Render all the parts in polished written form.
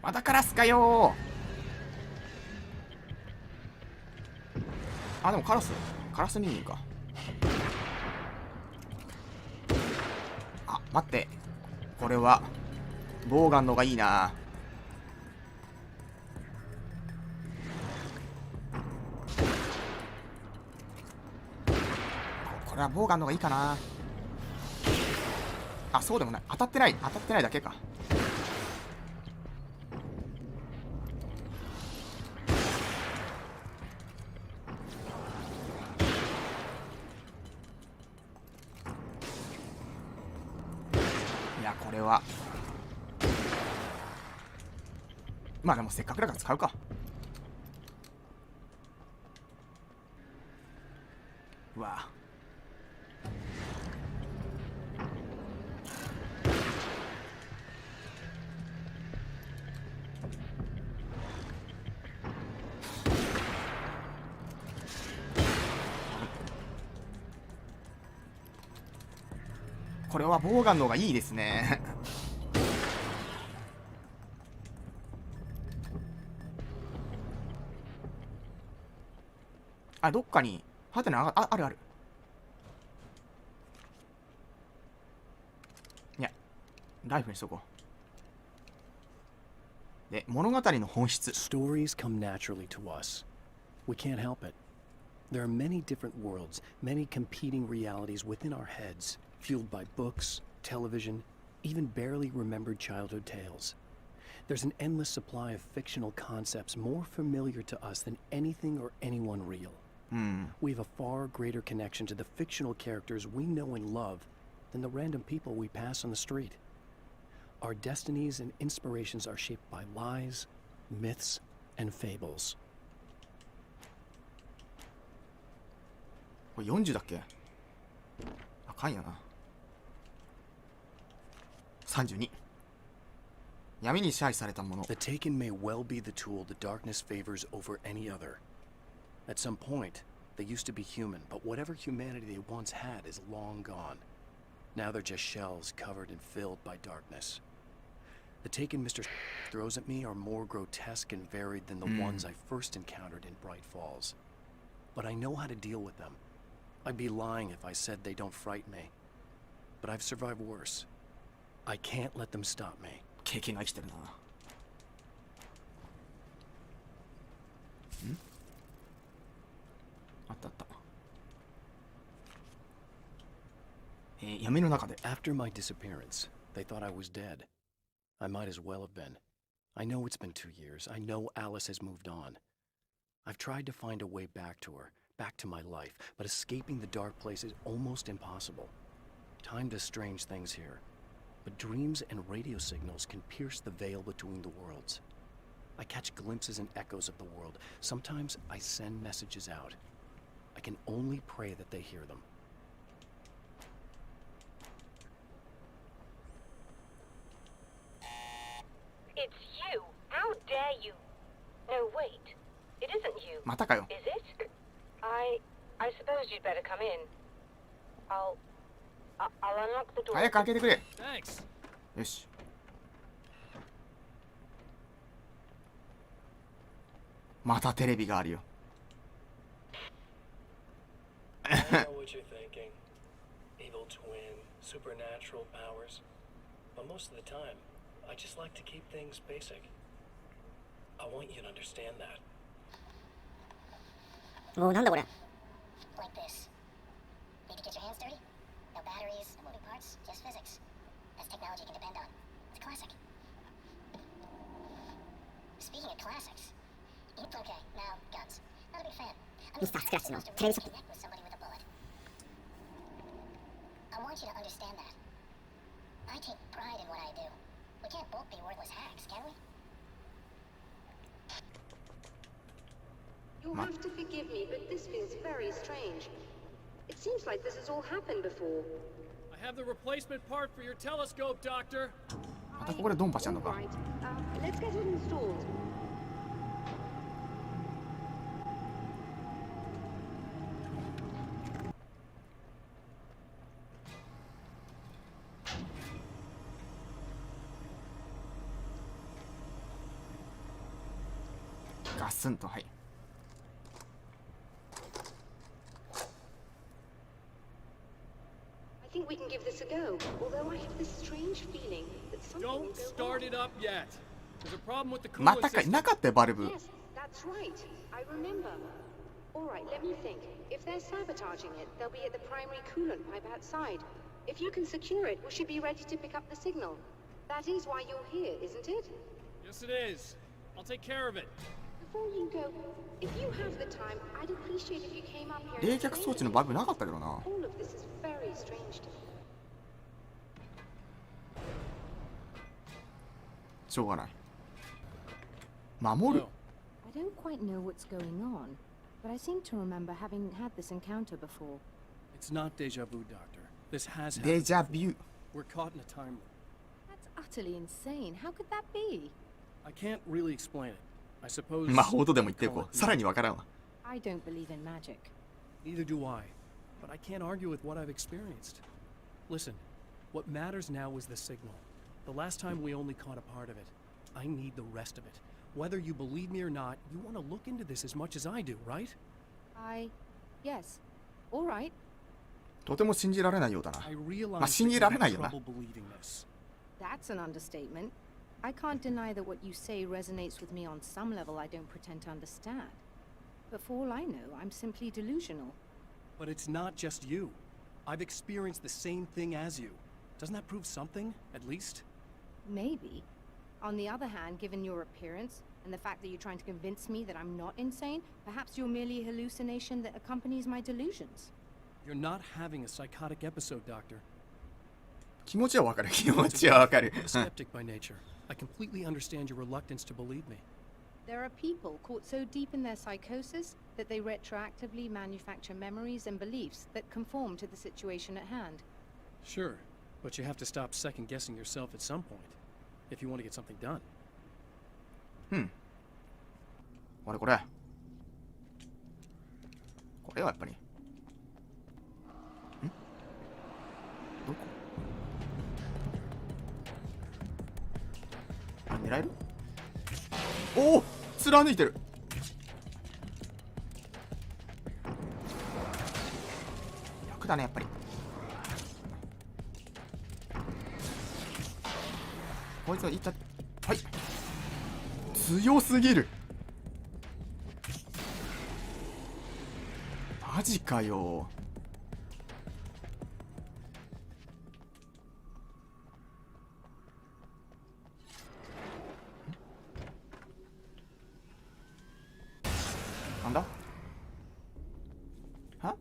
またカラスかよー。あ、でもカラス人間か。あ、待って、これはボウガンの方がいいな。これはボウガンの方がいいかな。あ、そうでもない。当たってないだけか。いや、これはまあでもせっかくだから使うか。うわ、これはボウガンの方がいいですね。あ、どっかにハテナあるある。いや、ライフにしとこう。で、物語の本質。 Stories come naturally to us. We can't help it. There are many different worlds, many competing realities within our heads, fueled by books, television, even barely remembered childhood tales. There's an endless supply of fictional concepts more familiar to us than anything or anyone real. We have a far greater connection to the fictional characters we know and love than the random people we pass on the street. Our destinies and inspirations are shaped by lies, myths, and fables. これ40だっけ。あかんやな。32。闇に支配されたもの。 The Taken may well be the tool the darkness favors over any other. At some point, they used to be human, but whatever humanity they once had is long gone. Now they're just shells covered and filled by darkness. The Taken Mr. throws at me are more grotesque and varied than the ones I first encountered in Bright Falls. But I know how to deal with them. I'd be lying if I said they don't frighten me. But I've survived worse. I can't let them stop me. 経験が生きてるな。あったあった。闇の中で。 After my disappearance, they thought I was dead. I might as well have been. I know it's been 2 years. I know Alice has moved on. I've tried to find a way back to her, back to my life, but escaping the dark place is almost impossible. Time does strange things here, but dreams and radio signals can pierce the veil between the worlds. I catch glimpses and echoes of the world. Sometimes I send messages out. I can only pray that they hear them. It's you! How dare you! No, wait. It isn't you. またかよ。 Is it? I suppose you'd better come in. I'll unlock the door. 早く開けてくれ。 Thanks. よし。またテレビがあるよ。 I know what you're thinking. Evil twin, supernatural powers. But most of the time, I just like to keep things basic. I want you to understand that. おお、なんだこれ。 Like this. Need to get your hands dirty? No batteries, no moving parts, just physics. That's technology you can depend on. It's classic. Speaking of classics. Okay, now guns. Not a big fan. I'm Mr. Scratch, no. supposed to Tell me really connect with somebody with a bullet. I want you to understand that. I take pride in what I do. We can't both be worthless hacks, can we? You'll have to forgive me, but this feels very strange. It seems like this has all happened before. I have the replacement part for your telescope, Doctor. またここでドンパチやんのか。 Right. Let's get it installed. ガスンと。はい。 I think we can give this a go, although I have this strange feeling that something will Don't go start wrong. it up yet. There's a problem with the ま coolant たかい system. なかったよバルブ。 Yes, that's right. I remember. All right, let me think. If they're sabotaging it, they'll be at the primary coolant pipe outside. If you can secure it, we should be ready to pick up the signal. That is why you're here, isn't it? Yes, it is. I'll take care of it. Before you go, if you have the time, I'd appreciate if you came up here 冷 and 却装 explained 置の it. バルブなかったけどな。 All of this is very strange to me. しょうがない。守る。 No. I don't quite know what's going on, but I seem to remember having had this encounter before. It's not deja vu, Doctor. This has デ happened. ジャビュー。 We're caught in a time loop. That's utterly insane. How could that be? I can't really explain it. I suppose. まあ音でも言ってい call こ it う。さらにわからんわ。 I don't believe in magic. Neither do I. But I can't argue with what I've experienced. Listen, what matters now is the signal. The last time we only caught a part of it. I need the rest of it. Whether you believe me or not, you want to look into this as much as I do, right? Yes. All right. とても信じられないようだな。 I realize まあ that 信 you じら have れないよな。 trouble believing this. That's an understatement. I can't deny that what you say resonates with me on some level I don't pretend to understand. But for all I know, I'm simply delusional. But it's not just you. I've experienced the same thing as you. Doesn't that prove something, at least? Maybe. On the other hand, given your appearance and the fact that you're trying to convince me that I'm not insane, perhaps you're merely a hallucination that accompanies my delusions. You're not having a psychotic episode, Doctor. 気持ちはわかる。気持ちはわかる。 I'm a skeptic by nature. I completely understand your reluctance to believe me. There are people caught so deep in their psychosis that they retroactively manufacture memories and beliefs that conform to the situation at hand. Sure, but you have to stop second-guessing yourself at some point, if you want to get something done. これこれ。これはやっぱり。どこ？あ、狙える？おお、貫いてる。楽だねやっぱり。こいつはいった。はい。強すぎる。マジかよ。なんだ？は？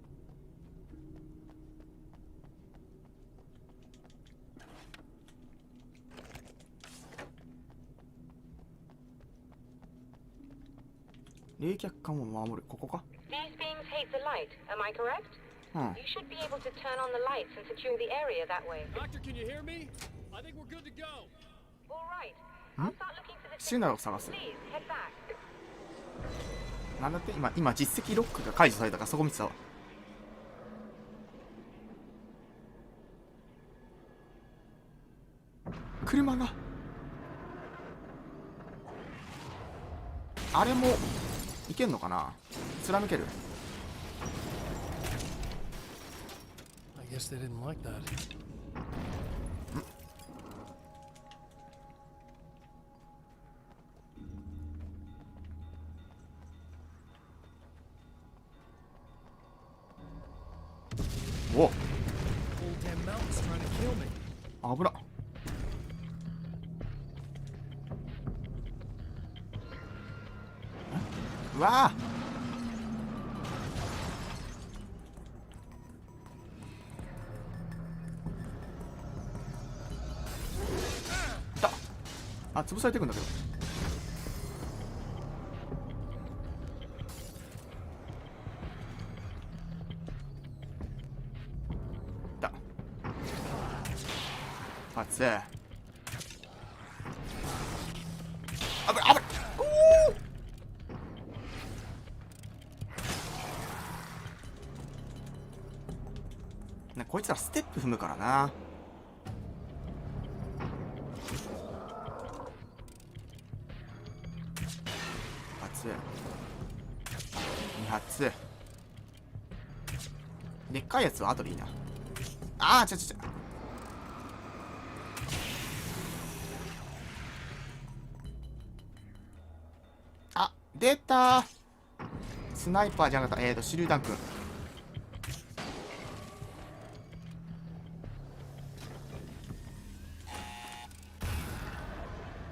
冷却管を守る。ここか？ These beams hate the light, am I correct? You should be able to turn on the lights and secure the area that way. Doctor, can you hear me? I think we're good to go. All right. I'll start looking for the シグナルを探す。 Please, head back. なんだって今実績ロックが解除されたからそこ見てたわ。車があれもいけんのかな。貫ける。 I guess they didn't like that. おっ、 Whole damn mountain's trying to kill me. 危な。うわあ。いた。あ、潰されていくんだけど。いた。発生。危ない危ない。おお。ね、こいつらステップ踏むからな。発2発。でっかいやつは後でいいな。ああ、ちゃ。あ、出たー。スナイパーじゃなかった。手榴弾くん。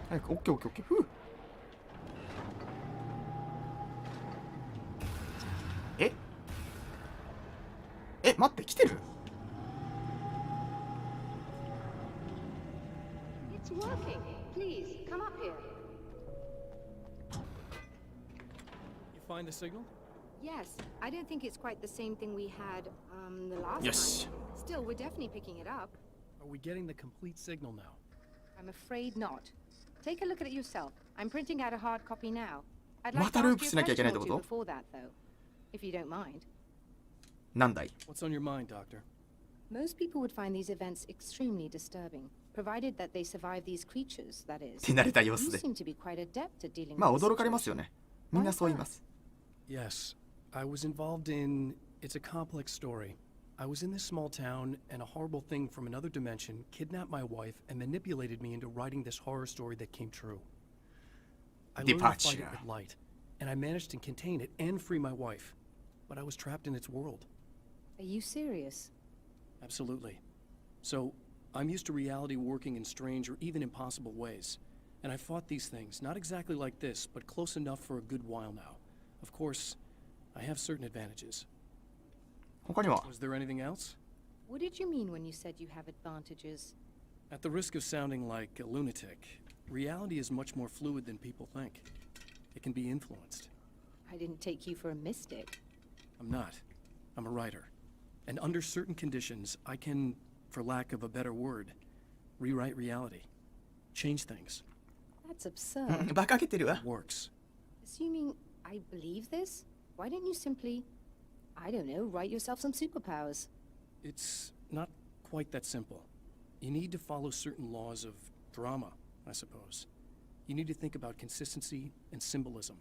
早く、オッケーオッケーオッケー。ふう。待って、来てる？ It's working. Please, come up here. You find the signal? Yes, I don't think it's quite the same thing we had, the last Yes. time. Still, we're definitely picking it up. Are we getting the complete signal now? I'm afraid not. Take a look at it yourself. I'm printing out a hard copy now. I'd ま like た to ルー ask プ you し a なきゃいけない question って or こ two と？ before that, though, if you don't mind. なんだい？ What's on your mind, Doctor? Most people would find these events extremely disturbing, provided that they survive these creatures, that is. 手慣れた様 You 子で。 seem to be quite adept at dealing まあ with 驚かれますよ the ね。みんなそう言います。 Yes, I was involved in... It's a complex story. I was in this small town, and a horrible thing from another dimension kidnapped my wife and manipulated me into writing this horror story that came true. I learned to fight it Departure. with light, and I managed to contain it and free my wife. But I was trapped in its world. Are you serious? Absolutely. So, I'm used to reality working in strange or even impossible ways. And I fought these things, not exactly like this, but close enough for a good while now. Of course, I have certain advantages. 他には？ Was there anything else? What did you mean when you said you have advantages? At the risk of sounding like a lunatic, reality is much more fluid than people think. It can be influenced. I didn't take you for a mystic. I'm not. I'm a writer. And under certain conditions, I can, for lack of a better word, rewrite reality. Change things. That's absurd. バカげてるわ。 It works. Assuming I believe this, why don't you simply, I don't know, write yourself some superpowers? It's not quite that simple. You need to follow certain laws of drama, I suppose. You need to think about consistency and symbolism.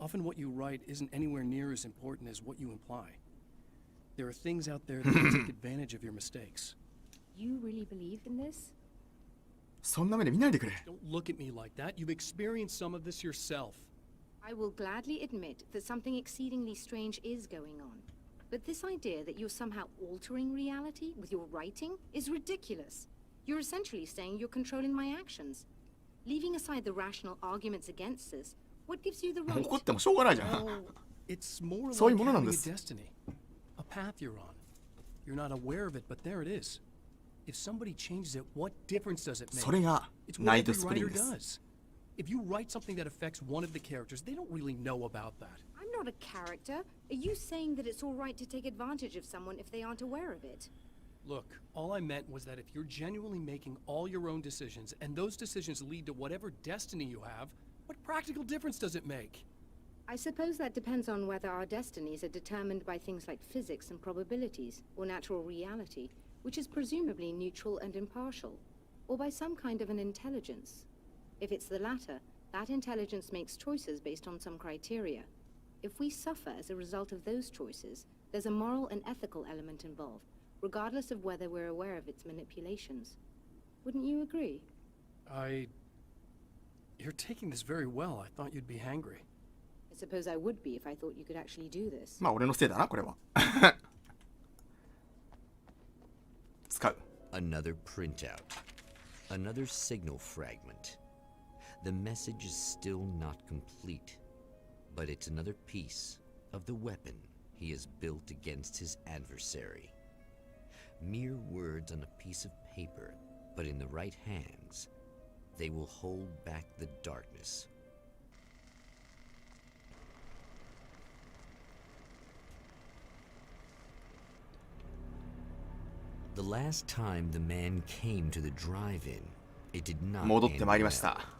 Often what you write isn't anywhere near as important as what you imply. There are things out there that can take advantage of your mistakes. You really believe in this? そんな目で見ないでくれ。 Don't look at me like that. You've experienced some of this yourself. I will gladly admit that something exceedingly strange is going on. But this idea that you're somehow altering reality with your writing is ridiculous. You're essentially saying you're controlling my actions. Leaving aside the rational arguments against this, what gives you the right? 怒ってもしょうがないじゃん。 Well, it's more そういう like ものなん having で a す。 destiny. A path you're on. You're not aware of it, but there it is. If somebody changes it, what difference does it make? それが It's ナ what イト every スプリン writer グです。 does. If you write something that affects one of the characters, they don't really know about that. I'm not a character. Are you saying that it's all right to take advantage of someone if they aren't aware of it? Look, all I meant was that if you're genuinely making all your own decisions, and those decisions lead to whatever destiny you have, what practical difference does it make? I suppose that depends on whether our destinies are determined by things like physics and probabilities, or natural reality, which is presumably neutral and impartial, or by some kind of an intelligence. If it's the latter, that intelligence makes choices based on some criteria. If we suffer as a result of those choices, there's a moral and ethical element involved, regardless of whether we're aware of its manipulations. Wouldn't you agree? You're taking this very well. I thought you'd be hangry. I suppose I would be if I thought you could actually do this. まあ俺のせいだな、これは。使う。 Another printout. Another signal fragment. The message is still not complete, but it's another piece of the weapon he has built against his adversary. Mere words on a piece of paper, but in the right hands, they will hold back the darkness. The last time the man came to the drive-in, it did not 戻って end まいりました。 well.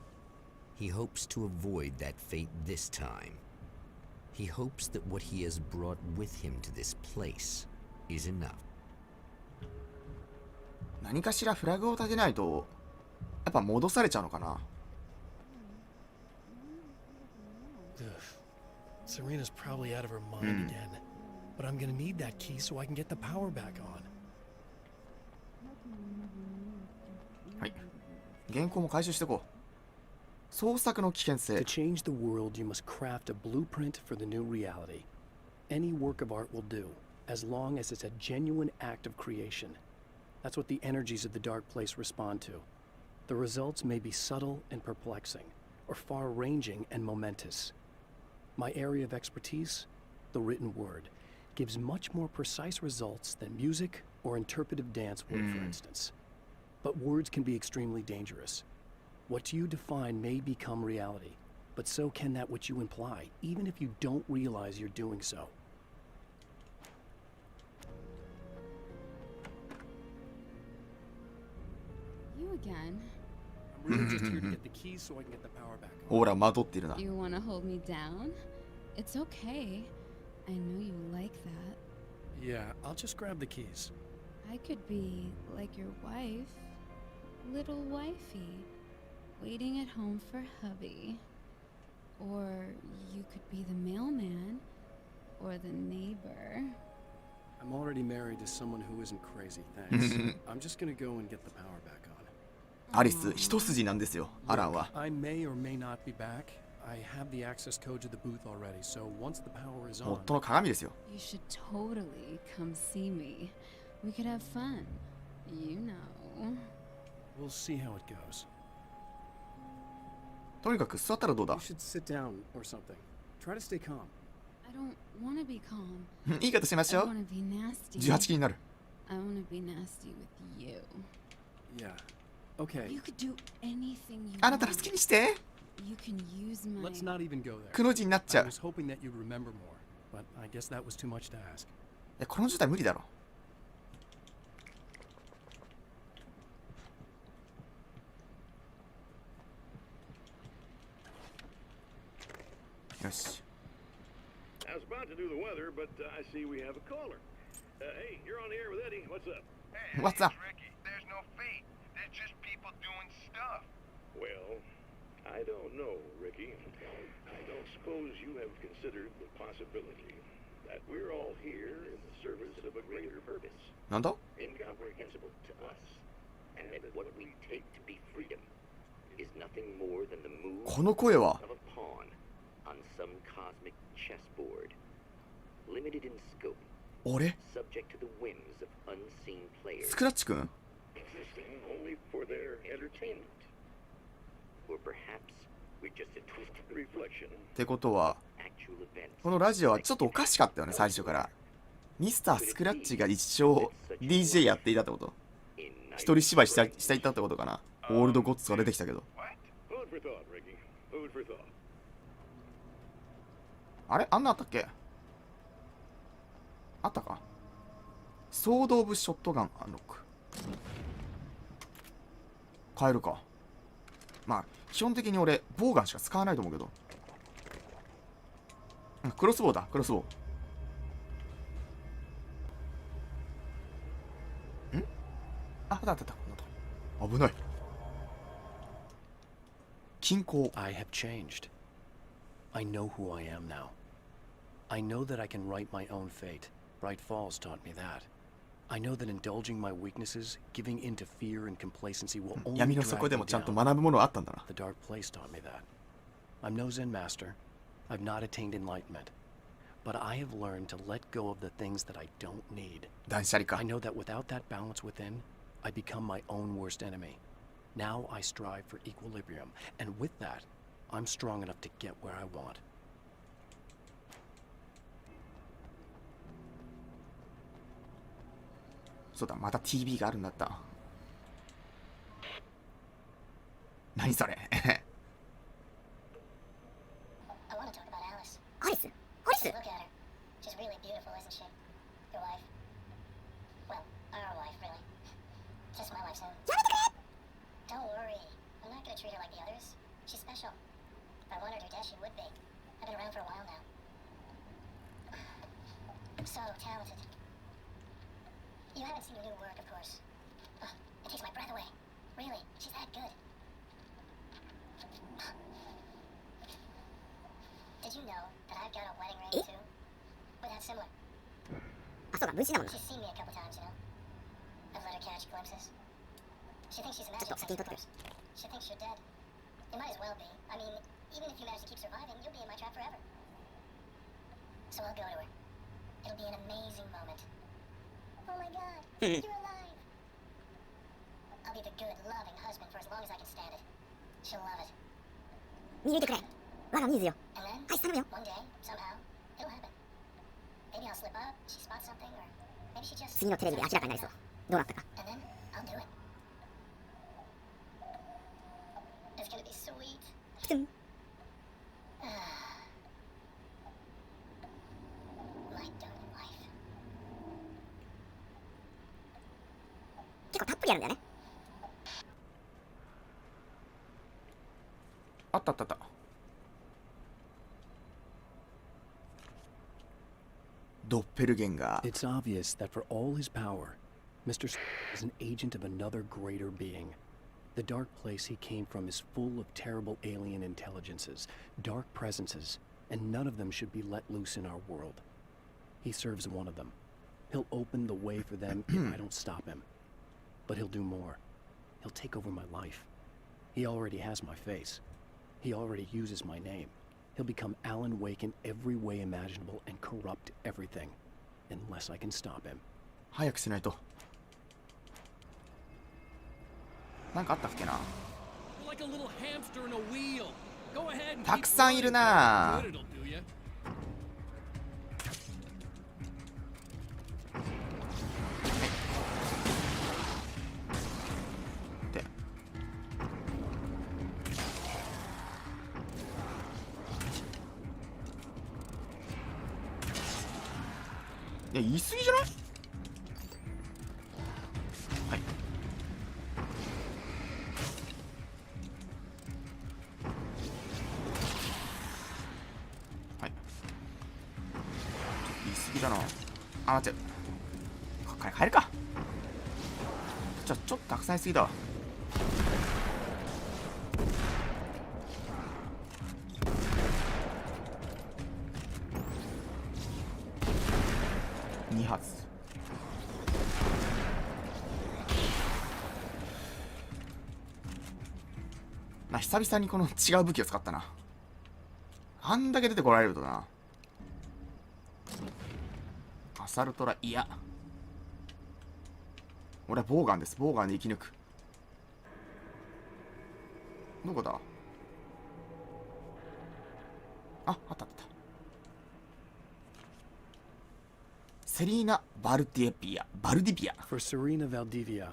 He hopes to avoid that fate this time. He hopes that what he has brought with him to this place is enough. 何かしらフラグを立てないと、やっぱ戻されちゃうのかな。Ugh. Serena's probably out of her mind again. But I'm gonna need that key so I can get the power back on. はい。原稿も回収していこう。創作の危険性。 To change the world, you must craft a blueprint for the new reality. Any work of art will do, as long as it's a genuine act of creation. That's what the energies of the dark place respond to. The results may be subtle and perplexing, or far-ranging and momentous. My area of expertise, the written word, gives much more precise results than music or interpretive dance would, for instance. But words can be extremely dangerous. What you define may become reality, but so can that which you imply, even if you don't realize you're doing so. You again? I'm really just here to get the keys so I can get the power back on. ほら、惑っているな。 You wanna hold me down? It's okay. I know you like that. Yeah, I'll just grab the keys. I could be like your wife, little wifey, waiting at home for hubby. Or you could be the mailman, or the neighbor. I'm already married to someone who isn't crazy, thanks. I'm just gonna go and get the power back on. アリス、一筋なんですよ、アランは。 I may or may not be back. I have the access code to the booth already, so once the power is on... 夫の鏡ですよ。 You should totally come see me. We could have fun. You know. We'll see how it goes. とにかく座ったらどうだ You should sit down or something. Try to stay calm. I don't wanna be calm. いい方しまし I ょう。 wanna be nasty. 18期になる。 I wanna be nasty with you. Yeah. Okay. You could do anything you あなたら好 want. きにして。 You can use my... Let's not even go there. くの字になっちゃ I う。 was hoping that you'd remember more, but I guess that was too much to ask. この状態無理だろ。よし。 I was about to do the weather, but I see we have a caller. Hey, you're on the air with Eddie. What's up? Hey, What's it's up? Ricky. There's no fate. There's just people doing stuff. Well, I don't know, Ricky. I don't suppose you have considered the possibility that we're all here in the service of a greater purpose. なんだ Incomprehensible to us, and that what we take to be freedom is nothing more than the move この声は of a pawn on some cosmic chessboard, limited in scope, 俺 subject to the whims of unseen players, スクラッチくん Existing only for their entertainment. or perhaps we're just a twisted Reflection. ってことは actual events. このラジオはちょっとおかしかったよね最初からミスタースクラッチが一生 DJ やっていたってこと in 一人芝居していたってことかなオールドゴッツが出てきたけど Food for thought, Ricky. Food for thought. あれあんなあったっけあったかソード・オブ・ショットガンアンロック変えるかまあ基本的に俺ボウガンしか使わないと思うけどクロスボウだクロスボウんあったあったあった危ない均衡 I have changed. I know who I am now. I know that I can write my own fate. Bright Falls taught me that. I know that indulging my weaknesses, giving in to fear and complacency will only 闇の drag 底で me もちゃんと down. 学ぶものがあったんだな The dark place taught me that. I'm no Zen master. I've not attained enlightenment. But I have learned to let go of the things that I don't need. 断捨離か I know that without that balance within, I become my own worst enemy. Now I strive for equilibrium, and with that, I'm strong enough to get where I want. そうだまた TV があるんだった何それ I want to talk about Alice. アリスアリス Look at her. She's really beautiful, isn't she? Your wife. Well, our wife, really. Just my wife soon. Don't worry. I'm not gonna treat her like the others. She's special. If I wanted her dead, she would be. I've been around for a while now. So talented. You haven't seen her new work, of course. Oh, it takes my breath away. Really, she's that good. Did you know that I've got a wedding ring too? With that similar. あ、そうか、分身だもんな。 She's seen me a couple times, you know. I've let her catch glimpses. She thinks she's Just imagining don't things, of course. She thinks you're dead. It might as well be. I mean, even if you manage to keep surviving, you'll be in my trap forever. So I'll go to her. It'll be an amazing moment. Oh my god, you're alive. I'll be the good, loving husband for as long as I can stand it. She'll love it. 見抜いてくれ。我がミーズよ。 And then, はい、頼むよ。 one day, somehow, it'll happen. Maybe I'll slip up, she spots something, or maybe she just... 次のテレビで明らかになりそう。どうなったか。 And then, I'll do it. It's gonna be sweet. ツン。 My darling wife. 結構たっぷりあるんだよね。あったあったあった。ドッペルゲンガー。 It's obvious that for all his power, Mr. is an agent of another greater being. The dark place he came from is full of terrible alien intelligences, dark presences, and none of them should be let loose in our world. He serves one of them. He'll open the way for them if I don't stop him. But he'll do more. He'll take over my life. He already has my face. He already uses my name. He'll become Alan Wake in every way imaginable and corrupt everything, unless I can stop him. 早くしないと。なんかあったっけな。 You're like a little hamster in a wheel. Go ahead and たくさんいるな。 good it'll do you. で。いや、言い過ぎじゃない？はい。はい。言い過ぎだな。あ、待って。帰るか。ちょっとたくさん言い過ぎだわ。2発。久々にこの違う武器を使ったな。あんだけ出てこられるとな。アサルトラ、いや。俺はボウガンです。ボウガンで生き抜く。どこだ？あったあった。セリーナ・バルディビア。For Serena Valdivia,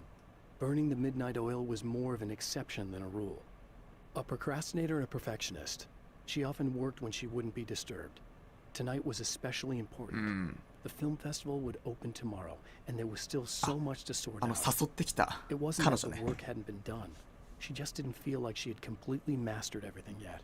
burning the midnight oil was more of an exception than a rule. A procrastinator and a perfectionist, she often worked when she wouldn't be disturbed. Tonight was especially important. The film festival would open tomorrow, and there was still so much to sort out. 誘ってきた It wasn't 彼 that 女 the ね。 work hadn't been done. She just didn't feel like she had completely mastered everything yet.